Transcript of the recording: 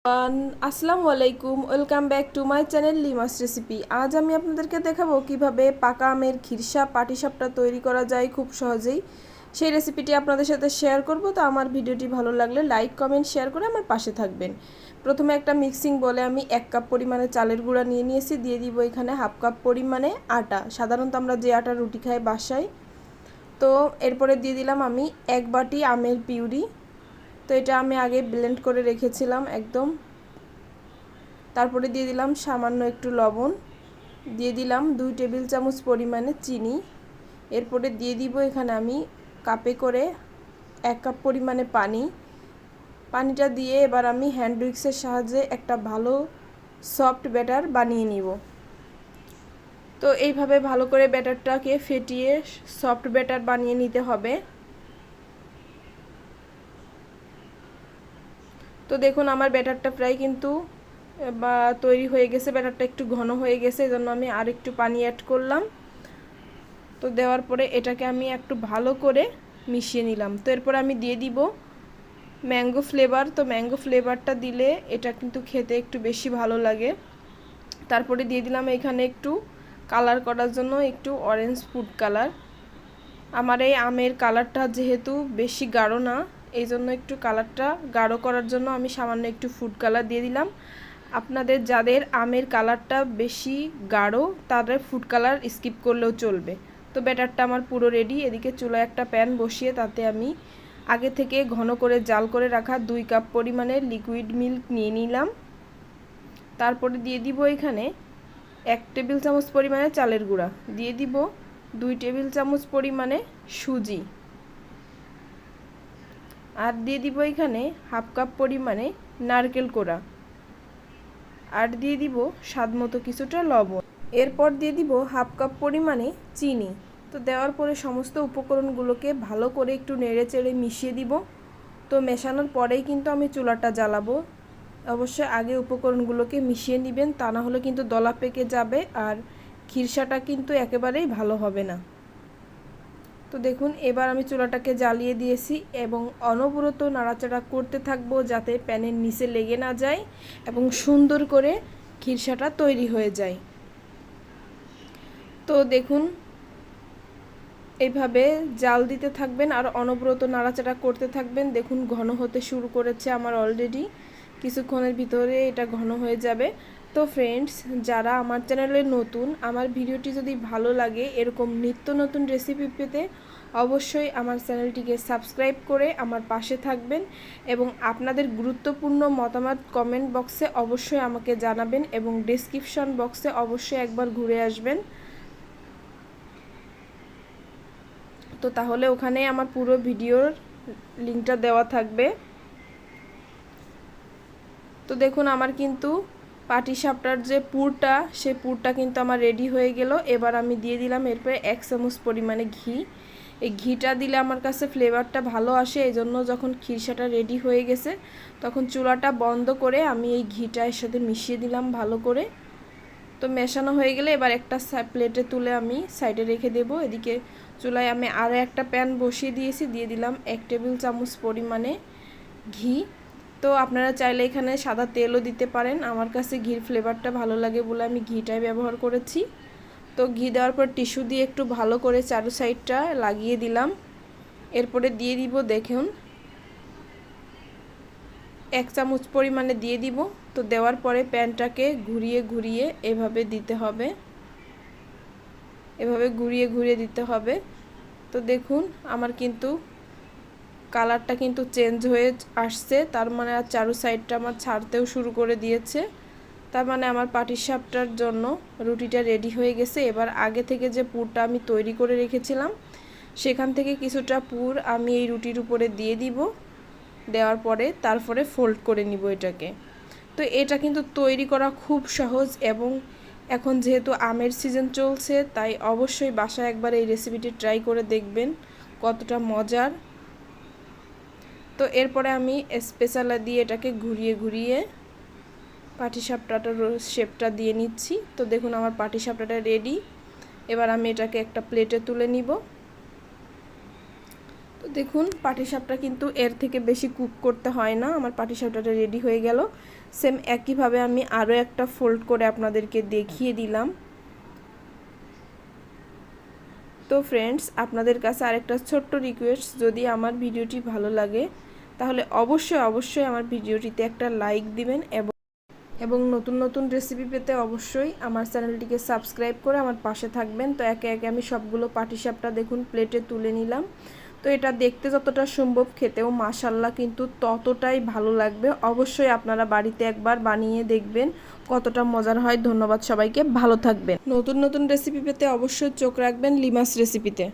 আসসালামু আলাইকুম, welcome back to my channel Limas recipe. আজ আমি আপনাদেরকে দেখাবো কিভাবে পাকা আমের খিরসা পাটিসাপটা তৈরি করা যায় খুব সহজেই। সেই রেসিপিটি আপনাদের সাথে শেয়ার করব। তো আমার ভিডিওটি ভালো লাগলে লাইক কমেন্ট শেয়ার করে আমার পাশে থাকবেন। প্রথমে একটা মিক্সিং বলে আমি 1 কাপ পরিমাণে চালের গুঁড়া নিয়ে নিয়েছি। দিয়ে দিব এখানে হাফ কাপ পরিমাণে আটা, সাধারণত আমরা যে আটা রুটি খাই বাসায়। তো এরপরে দিয়ে দিলাম আমি 1 বাটি আমের পিউরি। তো এটা আমি আগে ব্লেন্ড করে রেখেছিলাম একদম। তারপরে দিয়ে দিলাম সামান্য একটু লবণ, দিয়ে দিলাম 2 টেবিল চামচ পরিমাণে চিনি। এরপরে দিয়ে দিব এখানে আমি কাপে করে 1 কাপ পরিমাণে পানিটা দিয়ে এবার আমি হ্যান্ড উইক্সের সাহায্যে একটা ভালো সফট ব্যাটার বানিয়ে নিব। তো এইভাবে ভালো করে ব্যাটারটাকে ফেটিয়ে সফট ব্যাটার বানিয়ে নিতে হবে। তো দেখুন আমার ব্যাটারটা প্রায় কিন্তু তৈরি হয়ে গেছে, ব্যাটারটা একটু ঘন হয়ে গেছে, এজন্য আমি আর একটু পানি অ্যাড করলাম। তো দেওয়ার পরে এটাকে আমি একটু ভালো করে মিশিয়ে নিলাম। তো এরপর আমি দিয়ে দিব ম্যাঙ্গো ফ্লেভার। তো ম্যাঙ্গো ফ্লেভারটা দিলে এটা কিন্তু খেতে একটু বেশি ভালো লাগে। তারপরে দিয়ে দিলাম এখানে একটু কালার করার জন্য একটু অরেঞ্জ ফুড কালার। আমার এই আমের কালারটা যেহেতু বেশি গাঢ় না, এই জন্য একটু কালারটা গাঢ় করার জন্য আমি সামান্য একটু ফুড কালার দিয়ে দিলাম। আপনাদের যাদের আমের কালারটা বেশি গাঢ় তাদের ফুড কালার স্কিপ করলেও চলবে। তো ব্যাটারটা আমার পুরো রেডি। এদিকে চুলায় একটা প্যান বসিয়ে তাতে আমি আগে থেকে ঘন করে জাল করে রাখা 2 কাপ পরিমাণের লিকুইড মিল্ক নিয়ে নিলাম। তারপরে দিয়ে দিব এখানে 1 টেবিল চামচ পরিমাণে চালের গুঁড়া, দিয়ে দিব 2 টেবিল চামচ পরিমাণে সুজি, আর দিয়ে দিব এখানে হাফ কাপ পরিমাণে নারকেল কোড়া, আর দিয়ে দিব স্বাদমতো কিছুটা লবণ। এরপর দিয়ে দিব হাফ কাপ পরিমাণে চিনি। তো দেওয়ার পরে সমস্ত উপকরণগুলোকে ভালো করে একটু নেড়ে চেড়ে মিশিয়ে দিব। তো মেশানোর পরেই কিন্তু আমি চুলাটা জ্বালাবো। অবশ্যই আগে উপকরণগুলোকে মিশিয়ে নেবেন, তা না হলে কিন্তু দলা পেকে যাবে আর খিরসাটা কিন্তু একেবারেই ভালো হবে না। তো দেখুন এবার আমি চুলাটাকে জ্বালিয়ে দিয়েছি এবং অনবরত নাড়াচাড়া করতে থাকবো যাতে প্যানের নিচে লেগে না যায় এবং সুন্দর করে খিরসাটা তৈরি হয়ে যায়। তো দেখুন এইভাবে জাল দিতে থাকবেন আর অনবরত নাড়াচাড়া করতে থাকবেন। দেখুন ঘন হতে শুরু করেছে আমার অলরেডি, কিছুক্ষণের ভিতরে এটা ঘন হয়ে যাবে। তো ফ্রেন্ডস, যারা আমার চ্যানেলে নতুন, আমার ভিডিওটি যদি ভালো লাগে এরকম নিত্য নতুন রেসিপি পেতে অবশ্যই আমার চ্যানেলটিকে সাবস্ক্রাইব করে আমার পাশে থাকবেন এবং আপনাদের গুরুত্বপূর্ণ মতামত কমেন্ট বক্সে অবশ্যই আমাকে জানাবেন এবং ডেসক্রিপশন বক্সে অবশ্যই একবার ঘুরে আসবেন। তো তাহলে ওখানে আমার পুরো ভিডিওর লিঙ্কটা দেওয়া থাকবে। তো দেখুন আমার কিন্তু পাটিসাপটার যে পুরটা, সেই পুরটা কিন্তু আমার রেডি হয়ে গেল। এবার আমি দিয়ে দিলাম এরপরে 1 চামচ পরিমাণে ঘি। এই ঘিটা দিলে আমার কাছে ফ্লেভারটা ভালো আসে, এই জন্য যখন খিরসাটা রেডি হয়ে গেছে তখন চুলাটা বন্ধ করে আমি এই ঘিটা এর সাথে মিশিয়ে দিলাম ভালো করে। তো মেশানো হয়ে গেলে এবার একটা প্লেটে তুলে আমি সাইডে রেখে দেব। এদিকে চুলায় আমি আরও একটা প্যান বসিয়ে দিয়েছি, দিয়ে দিলাম 1 টেবিল চামচ পরিমাণে ঘি। তো আপনারা চাইলে এখানে সাদা তেলও দিতে পারেন, আমার কাছে ঘির ফ্লেভারটা ভালো লাগে বলে আমি ঘিটাই ব্যবহার করেছি। তো ঘি দেওয়ার পর টিস্যু দিয়ে একটু ভালো করে চারু সাইডটা লাগিয়ে দিলাম। এরপরে দিয়ে দিব দেখুন 1 চামচ পরিমাণে দিয়ে দিব। তো দেওয়ার পরে প্যানটাকে ঘুরিয়ে ঘুরিয়ে এভাবে দিতে হবে, এভাবে ঘুরিয়ে ঘুরিয়ে দিতে হবে। তো দেখুন আমার কিন্তু কালারটা কিন্তু চেঞ্জ হয়ে আসছে, তার মানে আর চারু সাইডটা আমার ছাড়তেও শুরু করে দিয়েছে। তার মানে আমার পাটিসাপটার জন্য রুটিটা রেডি হয়ে গেছে। এবার আগে থেকে যে পুরটা আমি তৈরি করে রেখেছিলাম সেখান থেকে কিছুটা পুর আমি এই রুটির উপরে দিয়ে দিব। দেওয়ার পরে তারপরে ফোল্ড করে নিব এটাকে। তো এটা কিন্তু তৈরি করা খুব সহজ এবং এখন যেহেতু আমের সিজন চলছে তাই অবশ্যই বাসায় একবার এই রেসিপিটি ট্রাই করে দেখবেন কতটা মজার। তো এরপরে আমি স্পেশালা দিয়ে এটাকে ঘুরিয়ে ঘুরিয়ে পাটিসাপটাটার শেপটা দিয়ে নিচ্ছি। তো দেখুন আমার পাটিসাপটাটা রেডি। এবার আমি এটাকে একটা প্লেটে তুলে নিব। তো দেখুন পাটিসাপটা কিন্তু এর থেকে বেশি কুক করতে হয় না। আমার পাটিসাপটাটা রেডি হয়ে গেল। সেম একইভাবে আমি আরও একটা ফোল্ড করে আপনাদেরকে দেখিয়ে দিলাম। তো ফ্রেন্ডস, আপনাদের কাছে আরেকটা ছোট্ট রিকোয়েস্ট, যদি আমার ভিডিওটি ভালো লাগে তাহলে অবশ্যই আমার ভিডিওটিতে একটা লাইক দিবেন এবং নতুন নতুন রেসিপি পেতে অবশ্যই আমার চ্যানেলটিকে সাবস্ক্রাইব করে আমার পাশে থাকবেন। তো একে একে আমি সবগুলো পাটিসাপটা দেখুন প্লেটে তুলে নিলাম। তো এটা দেখতে যতটা সম্ভব খেতেও মাশাআল্লাহ কিন্তু ততটাই ভালো লাগবে। অবশ্যই আপনারা বাড়িতে একবার বানিয়ে দেখবেন কতটা মজার হয়। ধন্যবাদ সবাইকে, ভালো থাকবেন। নতুন নতুন রেসিপি পেতে অবশ্যই চোখ রাখবেন লিমাস রেসিপিতে।